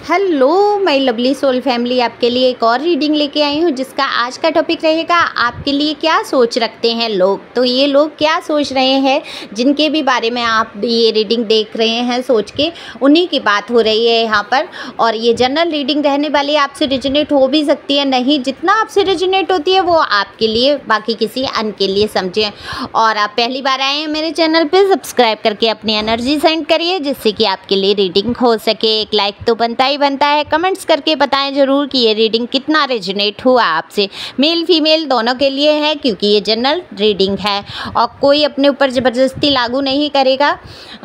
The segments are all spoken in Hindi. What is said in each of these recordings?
Hello my lovely soul family, आपके लिए एक और रीडिंग लेके आई हूँ जिसका आज का टॉपिक रहेगा आपके लिए क्या सोच रखते हैं लोग। तो ये लोग क्या सोच रहे हैं, जिनके भी बारे में आप ये रीडिंग देख रहे हैं, सोच के उन्हीं की बात हो रही है यहाँ पर। और ये जनरल रीडिंग रहने वाली, आपसे रिजोनेट हो भी सकती है, नहीं जितना आपसे रिजोनेट होती है वो आपके लिए, बाकी किसी अन्य के लिए समझें। और आप पहली बार आए हैं मेरे चैनल पर, सब्सक्राइब करके अपनी एनर्जी सेंड करिए जिससे कि आपके लिए रीडिंग हो सके। एक लाइक तो बनता है। कमेंट्स करके बताएं ज़रूर कि ये रीडिंग कितना रेजोनेट हुआ आपसे। मेल फीमेल दोनों के लिए है क्योंकि ये जनरल रीडिंग है और कोई अपने ऊपर ज़बरदस्ती लागू नहीं करेगा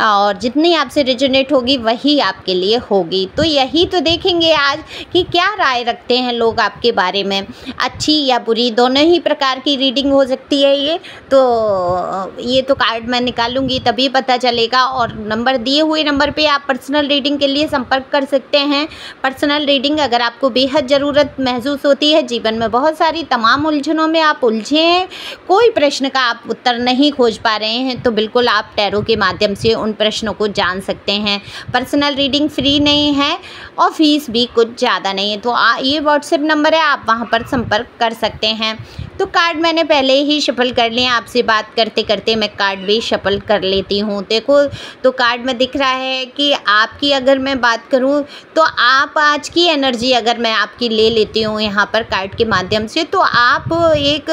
और जितनी आपसे रेजोनेट होगी वही आपके लिए होगी। तो यही तो देखेंगे आज कि क्या राय रखते हैं लोग आपके बारे में, अच्छी या बुरी, दोनों ही प्रकार की रीडिंग हो सकती है ये तो कार्ड मैं निकालूंगी तभी पता चलेगा। और नंबर दिए हुए नंबर पे आप पर्सनल रीडिंग के लिए संपर्क कर सकते हैं। पर्सनल रीडिंग अगर आपको बेहद ज़रूरत महसूस होती है, जीवन में बहुत सारी तमाम उलझनों में आप उलझे हैं, कोई प्रश्न का आप उत्तर नहीं खोज पा रहे हैं, तो बिल्कुल आप टैरो के माध्यम से उन प्रश्नों को जान सकते हैं। पर्सनल रीडिंग फ्री नहीं है और फीस भी कुछ ज़्यादा नहीं है। तो ये व्हाट्सएप नंबर है, आप वहाँ पर संपर्क कर सकते हैं। तो कार्ड मैंने पहले ही शफल कर लिए, आपसे बात करते करते मैं कार्ड भी शफल कर लेती हूँ। देखो तो कार्ड में दिख रहा है कि आपकी अगर मैं बात करूँ तो आप आज की एनर्जी अगर मैं आपकी ले लेती हूँ यहाँ पर कार्ड के माध्यम से, तो आप एक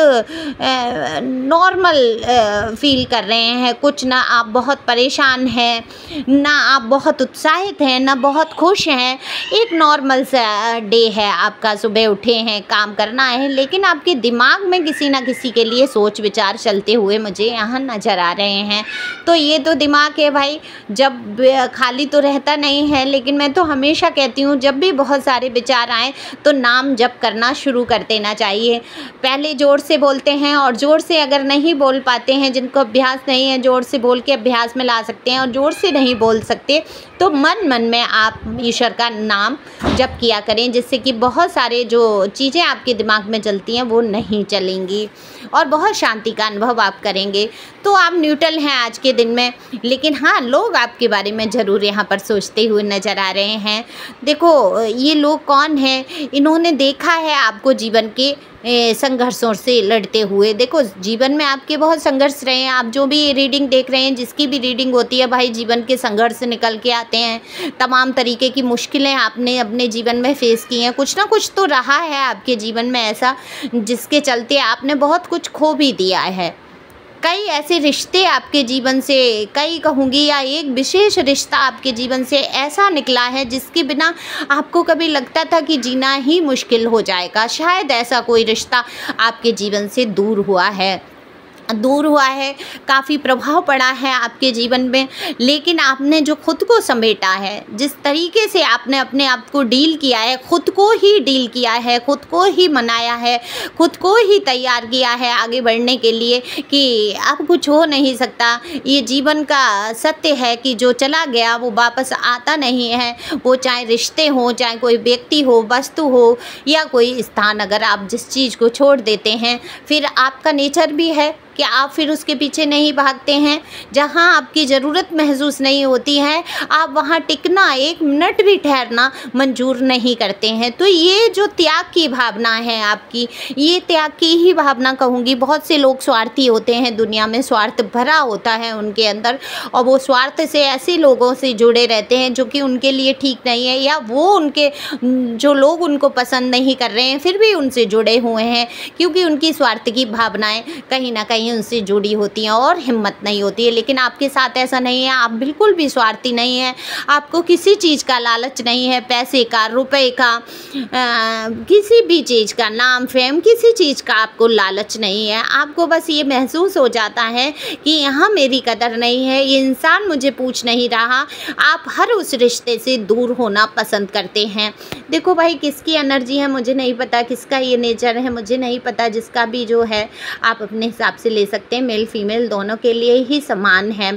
नॉर्मल फील कर रहे हैं। कुछ ना आप बहुत परेशान हैं, ना आप बहुत उत्साहित हैं, ना बहुत खुश हैं। एक नॉर्मल सा डे है आपका, सुबह उठे हैं, काम करना है, लेकिन आपके दिमाग में किसी ना किसी के लिए सोच विचार चलते हुए मुझे यहाँ नज़र आ रहे हैं। तो ये तो दिमाग है भाई, जब खाली तो रहता नहीं है, लेकिन मैं तो हमेशा कहती हूँ जब भी बहुत सारे विचार आएँ तो नाम जप करना शुरू कर देना चाहिए। पहले ज़ोर से बोलते हैं और ज़ोर से अगर नहीं बोल पाते हैं, जिनको अभ्यास नहीं है, ज़ोर से बोल के अभ्यास में ला सकते हैं। और ज़ोर से नहीं बोल सकते तो मन मन में आप ईश्वर का नाम जप किया करें, जिससे कि बहुत सारे जो चीज़ें आपके दिमाग में चलती हैं वो नहीं चलेंगी और बहुत शांति का अनुभव आप करेंगे। तो आप न्यूट्रल हैं आज के दिन में, लेकिन हाँ, लोग आपके बारे में ज़रूर यहाँ पर सोचते हुए नज़र आ रहे हैं। देखो ये लोग कौन हैं, इन्होंने देखा है आपको जीवन के संघर्षों से लड़ते हुए। देखो जीवन में आपके बहुत संघर्ष रहे हैं। आप जो भी रीडिंग देख रहे हैं, जिसकी भी रीडिंग होती है भाई, जीवन के संघर्ष निकल के आते हैं। तमाम तरीके की मुश्किलें आपने अपने जीवन में फेस की हैं। कुछ ना कुछ तो रहा है आपके जीवन में ऐसा जिसके चलते आपने बहुत कुछ खो भी दिया है। कई ऐसे रिश्ते आपके जीवन से, कई कहूँगी, या एक विशेष रिश्ता आपके जीवन से ऐसा निकला है जिसके बिना आपको कभी लगता था कि जीना ही मुश्किल हो जाएगा। शायद ऐसा कोई रिश्ता आपके जीवन से दूर हुआ है, काफ़ी प्रभाव पड़ा है आपके जीवन में, लेकिन आपने जो खुद को समेटा है, जिस तरीके से आपने अपने आप को डील किया है, खुद को ही डील किया है, खुद को ही मनाया है, खुद को ही तैयार किया है आगे बढ़ने के लिए कि अब कुछ हो नहीं सकता। ये जीवन का सत्य है कि जो चला गया वो वापस आता नहीं है। वो चाहे रिश्ते हों, चाहे कोई व्यक्ति हो, वस्तु हो या कोई स्थान, अगर आप जिस चीज़ को छोड़ देते हैं, फिर आपका नेचर भी है कि आप फिर उसके पीछे नहीं भागते हैं। जहाँ आपकी ज़रूरत महसूस नहीं होती है, आप वहाँ टिकना, एक मिनट भी ठहरना मंजूर नहीं करते हैं। तो ये जो त्याग की भावना है आपकी, ये त्याग की ही भावना कहूँगी। बहुत से लोग स्वार्थी होते हैं, दुनिया में स्वार्थ भरा होता है उनके अंदर, और वो स्वार्थ से ऐसे लोगों से जुड़े रहते हैं जो कि उनके लिए ठीक नहीं है, या वो उनके जो लोग उनको पसंद नहीं कर रहे हैं फिर भी उनसे जुड़े हुए हैं, क्योंकि उनकी स्वार्थ की भावनाएँ कहीं ना कहीं उनसे जुड़ी होती हैं और हिम्मत नहीं होती है। लेकिन आपके साथ ऐसा नहीं है, आप बिल्कुल भी स्वार्थी नहीं हैं। आपको किसी चीज़ का लालच नहीं है, पैसे का, रुपए का, किसी भी चीज़ का, नाम फेम, किसी चीज़ का आपको लालच नहीं है। आपको बस ये महसूस हो जाता है कि यहाँ मेरी कदर नहीं है, ये इंसान मुझे पूछ नहीं रहा। आप हर उस रिश्ते से दूर होना पसंद करते हैं। देखो भाई, किसकी एनर्जी है मुझे नहीं पता, किसका ये नेचर है मुझे नहीं पता, जिसका भी जो है आप अपने हिसाब से ले सकते हैं। मेल फीमेल दोनों के लिए ही समान है।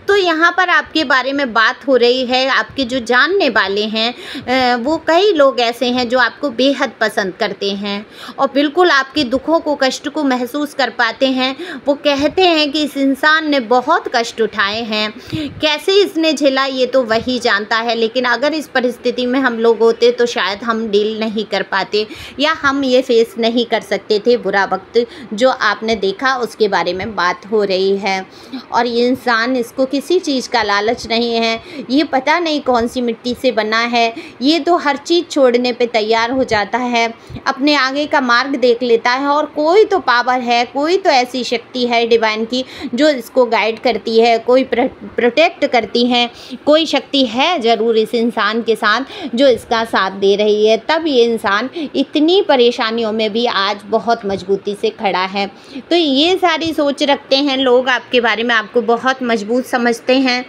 तो यहाँ पर आपके बारे में बात हो रही है, आपके जो जानने वाले हैं वो कई लोग ऐसे हैं जो आपको बेहद पसंद करते हैं और बिल्कुल आपके दुखों को, कष्ट को महसूस कर पाते हैं। वो कहते हैं कि इस इंसान ने बहुत कष्ट उठाए हैं, कैसे इसने झेला ये तो वही जानता है, लेकिन अगर इस परिस्थिति में हम लोग होते तो शायद हम डील नहीं कर पाते या हम ये फेस नहीं कर सकते थे बुरा वक्त जो आपने देखा, उसके बारे में बात हो रही है। और ये इंसान, इसको किसी चीज़ का लालच नहीं है, ये पता नहीं कौन सी मिट्टी से बना है, ये तो हर चीज़ छोड़ने पे तैयार हो जाता है, अपने आगे का मार्ग देख लेता है। और कोई तो पावर है, कोई तो ऐसी शक्ति है डिवाइन की जो इसको गाइड करती है, कोई प्रोटेक्ट करती है, कोई शक्ति है ज़रूर इस इंसान के साथ जो इसका साथ दे रही है, तब ये इंसान इतनी परेशानियों में भी आज बहुत मजबूती से खड़ा है। तो ये सारी सोच रखते हैं लोग आपके बारे में, आपको बहुत मजबूत समझते हैं,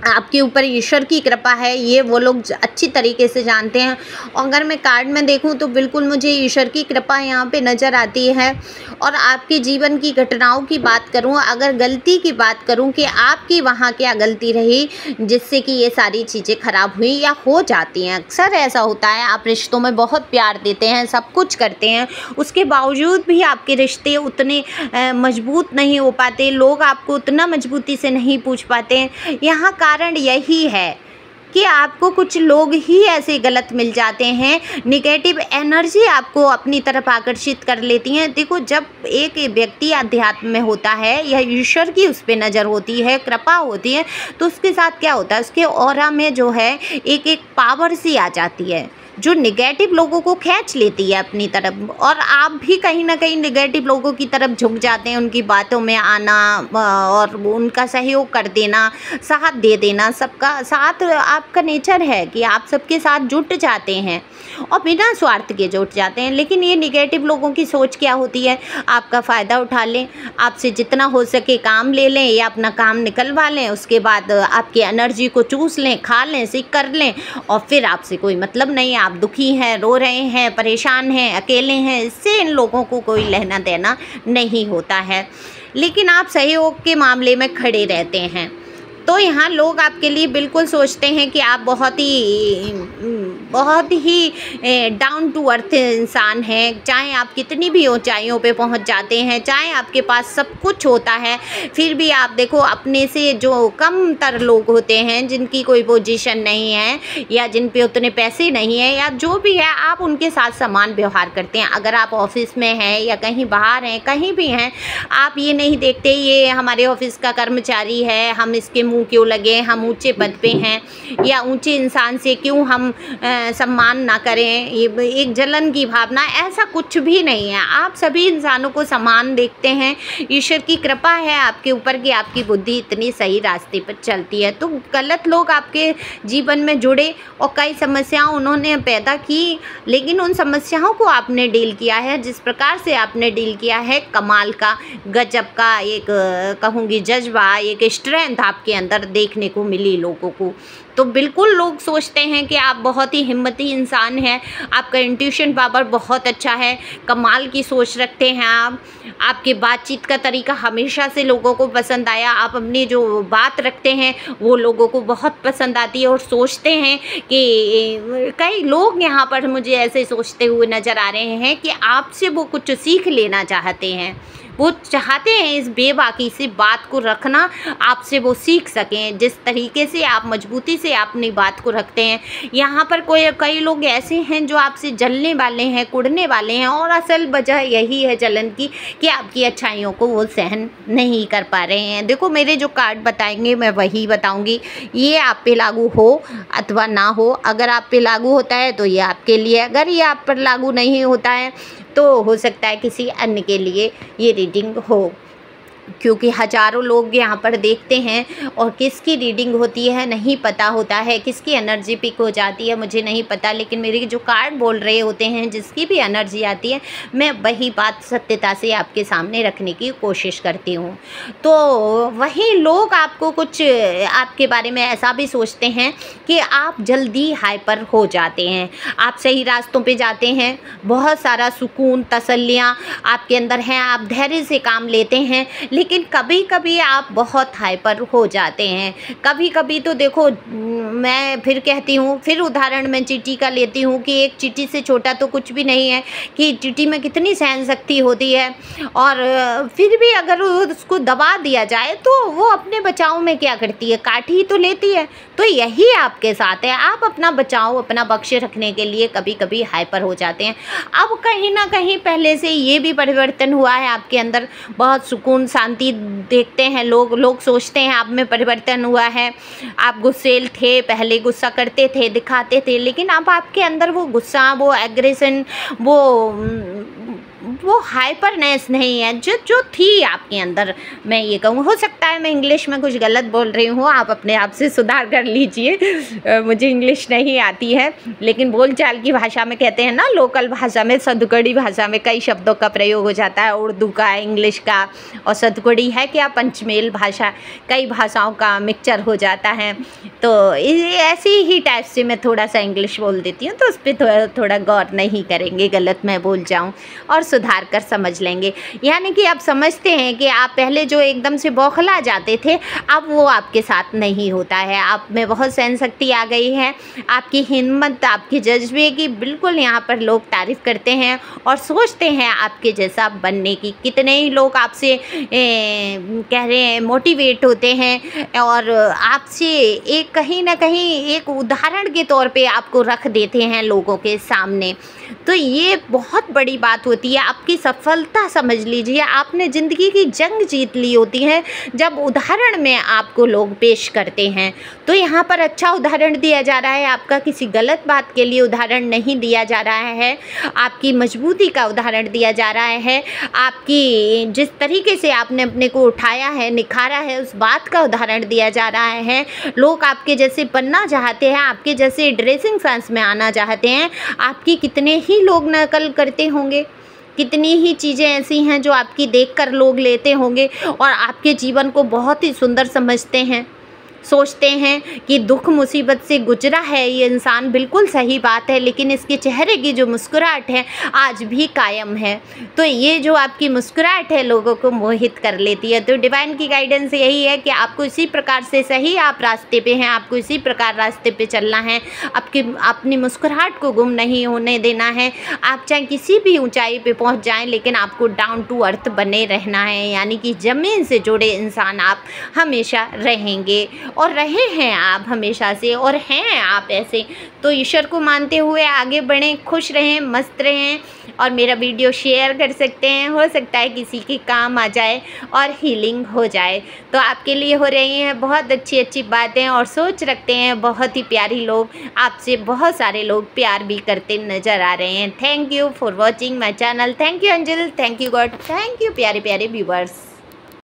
आपके ऊपर ईश्वर की कृपा है, ये वो लोग अच्छी तरीके से जानते हैं। और अगर मैं कार्ड में देखूं तो बिल्कुल मुझे ईश्वर की कृपा यहाँ पे नज़र आती है। और आपके जीवन की घटनाओं की बात करूं, अगर गलती की बात करूं कि आपकी वहाँ क्या गलती रही जिससे कि ये सारी चीज़ें ख़राब हुई या हो जाती हैं, अक्सर ऐसा होता है। आप रिश्तों में बहुत प्यार देते हैं, सब कुछ करते हैं, उसके बावजूद भी आपके रिश्ते उतने मजबूत नहीं हो पाते, लोग आपको उतना मजबूती से नहीं पूछ पाते। यहाँ कारण यही है कि आपको कुछ लोग ही ऐसे गलत मिल जाते हैं, निगेटिव एनर्जी आपको अपनी तरफ आकर्षित कर लेती हैं। देखो, जब एक व्यक्ति अध्यात्म में होता है या ईश्वर की उस पर नज़र होती है, कृपा होती है, तो उसके साथ क्या होता है, उसके ऑरा में जो है एक पावर सी आ जाती है जो निगेटिव लोगों को खींच लेती है अपनी तरफ। और आप भी कहीं ना कहीं निगेटिव लोगों की तरफ झुक जाते हैं, उनकी बातों में आना और उनका सहयोग कर देना, साथ दे देना, सबका साथ आपका नेचर है कि आप सबके साथ जुट जाते हैं और बिना स्वार्थ के जुट जाते हैं। लेकिन ये निगेटिव लोगों की सोच क्या होती है, आपका फ़ायदा उठा लें, आपसे जितना हो सके काम ले लें या अपना काम निकलवा लें, उसके बाद आपकी एनर्जी को चूस लें, खा लें, सीख कर लें, और फिर आपसे कोई मतलब नहीं, आप दुखी हैं, रो रहे हैं, परेशान हैं, अकेले हैं, इससे इन लोगों को कोई लेना देना नहीं होता है। लेकिन आप सहयोग के मामले में खड़े रहते हैं। तो यहाँ लोग आपके लिए बिल्कुल सोचते हैं कि आप बहुत ही डाउन टू अर्थ इंसान हैं। चाहे आप कितनी भी ऊंचाइयों पे पहुंच जाते हैं, चाहे आपके पास सब कुछ होता है, फिर भी आप देखो अपने से जो कमतर लोग होते हैं, जिनकी कोई पोजीशन नहीं है या जिन पे उतने पैसे नहीं है या जो भी है, आप उनके साथ समान व्यवहार करते हैं। अगर आप ऑफिस में हैं या कहीं बाहर हैं, कहीं भी हैं, आप ये नहीं देखते ये हमारे ऑफिस का कर्मचारी है, हम इसके मुंह क्यों लगे, हम ऊंचे पद पे हैं या ऊंचे इंसान से क्यों हम सम्मान ना करें, ये एक जलन की भावना, ऐसा कुछ भी नहीं है। आप सभी इंसानों को समान देखते हैं। ईश्वर की कृपा है आपके ऊपर कि आपकी बुद्धि इतनी सही रास्ते पर चलती है। तो गलत लोग आपके जीवन में जुड़े और कई समस्याएं उन्होंने पैदा की, लेकिन उन समस्याओं को आपने डील किया है, जिस प्रकार से आपने डील किया है, कमाल का, गजब का एक कहूँगी जज्बा, एक स्ट्रेंथ आपके अंदर देखने को मिली लोगों को। तो बिल्कुल लोग सोचते हैं कि आप बहुत ही हिम्मती इंसान हैं, आपका इंट्यूशन पावर बहुत अच्छा है, कमाल की सोच रखते हैं आप, आपके बातचीत का तरीका हमेशा से लोगों को पसंद आया, आप अपनी जो बात रखते हैं वो लोगों को बहुत पसंद आती है। और सोचते हैं कि कई लोग यहाँ पर मुझे ऐसे सोचते हुए नज़र आ रहे हैं कि आपसे वो कुछ सीख लेना चाहते हैं, वो चाहते हैं इस बेबाकी से बात को रखना, आपसे वो सीख सकें, जिस तरीके से आप मजबूती से अपनी बात को रखते हैं। यहाँ पर कई लोग ऐसे हैं जो आपसे जलने वाले हैं, कुड़ने वाले हैं, और असल वजह यही है जलन की कि आपकी अच्छाइयों को वो सहन नहीं कर पा रहे हैं। देखो, मेरे जो कार्ड बताएंगे मैं वही बताऊंगी, ये आप पे लागू हो अथवा ना हो। अगर आप पे लागू होता है तो ये आपके लिए, अगर ये आप पर लागू नहीं होता है तो हो सकता है किसी अन्य के लिए ये रीडिंग हो, क्योंकि हज़ारों लोग यहाँ पर देखते हैं और किसकी रीडिंग होती है नहीं पता होता है, किसकी एनर्जी पिक हो जाती है मुझे नहीं पता, लेकिन मेरे जो कार्ड बोल रहे होते हैं, जिसकी भी एनर्जी आती है, मैं वही बात सत्यता से आपके सामने रखने की कोशिश करती हूँ। तो वही लोग आपको कुछ आपके बारे में ऐसा भी सोचते हैं कि आप जल्दी हाइपर हो जाते हैं, आप सही रास्तों पर जाते हैं, बहुत सारा सुकून, तसल्लियाँ आपके अंदर हैं, आप धैर्य से काम लेते हैं, लेकिन कभी कभी आप बहुत हाइपर हो जाते हैं। कभी कभी तो देखो, मैं फिर कहती हूँ, फिर उदाहरण मैं चींटी का लेती हूँ कि एक चींटी से छोटा तो कुछ भी नहीं है, कि चींटी में कितनी सहन शक्ति होती है, और फिर भी अगर उसको दबा दिया जाए तो वो अपने बचाव में क्या करती है, काट ही तो लेती है। तो यही आपके साथ है, आप अपना बचाव, अपना बक्से रखने के लिए कभी कभी हाइपर हो जाते हैं। अब कहीं ना कहीं पहले से ये भी परिवर्तन हुआ है आपके अंदर, बहुत सुकून शांति देखते हैं लोग सोचते हैं आप में परिवर्तन हुआ है। आप गुस्सेल थे, पहले गुस्सा करते थे, दिखाते थे, लेकिन अब आपके अंदर वो गुस्सा, वो एग्रेशन, वो हाइपरनेस नहीं है जो थी आपके अंदर। मैं ये कहूँ, हो सकता है मैं इंग्लिश में कुछ गलत बोल रही हूँ, आप अपने आप से सुधार कर लीजिए। मुझे इंग्लिश नहीं आती है, लेकिन बोलचाल की भाषा में कहते हैं ना, लोकल भाषा में, सदुकड़ी भाषा में कई शब्दों का प्रयोग हो जाता है, उर्दू का, इंग्लिश का, और सदुकड़ी है क्या, पंचमेल भाषा, कई भाषाओं का मिक्सचर हो जाता है। तो ऐसी ही टाइप से मैं थोड़ा सा इंग्लिश बोल देती हूँ, तो उस पर थोड़ा गौर नहीं करेंगे, गलत मैं बोल जाऊँ और सुधार कर समझ लेंगे। यानी कि आप समझते हैं कि आप पहले जो एकदम से बौखला जाते थे, अब वो आपके साथ नहीं होता है। आप में बहुत सहन शक्ति आ गई है, आपकी हिम्मत, आपके जज्बे की बिल्कुल यहाँ पर लोग तारीफ़ करते हैं और सोचते हैं आपके जैसा बनने की। कितने ही लोग आपसे कह रहे हैं, मोटिवेट होते हैं और आपसे एक कहीं ना कहीं एक उदाहरण के तौर पे आपको रख देते हैं लोगों के सामने। तो ये बहुत बड़ी बात होती है, आपकी सफलता समझ लीजिए। आपने ज़िंदगी की जंग जीत ली होती है जब उदाहरण में आपको लोग पेश करते हैं। तो यहाँ पर अच्छा उदाहरण दिया जा रहा है, आपका किसी गलत बात के लिए उदाहरण नहीं दिया जा रहा है, आपकी मजबूती का उदाहरण दिया जा रहा है, आपकी जिस तरीके से आपने अपने को उठाया है, निखारा है, उस बात का उदाहरण दिया जा रहा है। लोग आपके जैसे बनना चाहते हैं, आपके जैसे ड्रेसिंग सेंस में आना चाहते हैं। आपकी कितने ही लोग नकल करते होंगे, कितनी ही चीज़ें ऐसी हैं जो आपकी देखकर लोग लेते होंगे और आपके जीवन को बहुत ही सुंदर समझते हैं, सोचते हैं कि दुख मुसीबत से गुजरा है ये इंसान, बिल्कुल सही बात है, लेकिन इसके चेहरे की जो मुस्कुराहट है आज भी कायम है। तो ये जो आपकी मुस्कुराहट है लोगों को मोहित कर लेती है। तो डिवाइन की गाइडेंस यही है कि आपको इसी प्रकार से, सही आप रास्ते पे हैं, आपको इसी प्रकार रास्ते पे चलना है, अपनी मुस्कुराहट को गुम नहीं होने देना है। आप चाहे किसी भी ऊंचाई पे पहुंच जाएं, लेकिन आपको डाउन टू अर्थ बने रहना है, यानी कि ज़मीन से जुड़े इंसान आप हमेशा रहेंगे और रहे हैं आप हमेशा से, और हैं आप ऐसे। तो ईश्वर को मानते हुए आगे बढ़ें, खुश रहें, मस्त रहें और मेरा वीडियो शेयर कर सकते हैं, हो सकता है किसी के काम आ जाए और हीलिंग हो जाए। तो आपके लिए हो रही हैं बहुत अच्छी अच्छी बातें और सोच रखते हैं बहुत ही प्यारी लोग, आपसे बहुत सारे लोग प्यार भी करते नज़र आ रहे हैं। Thank you for watching my channel. Thank you Anjal, thank you God, thank you प्यारे प्यारे व्यूवर्स।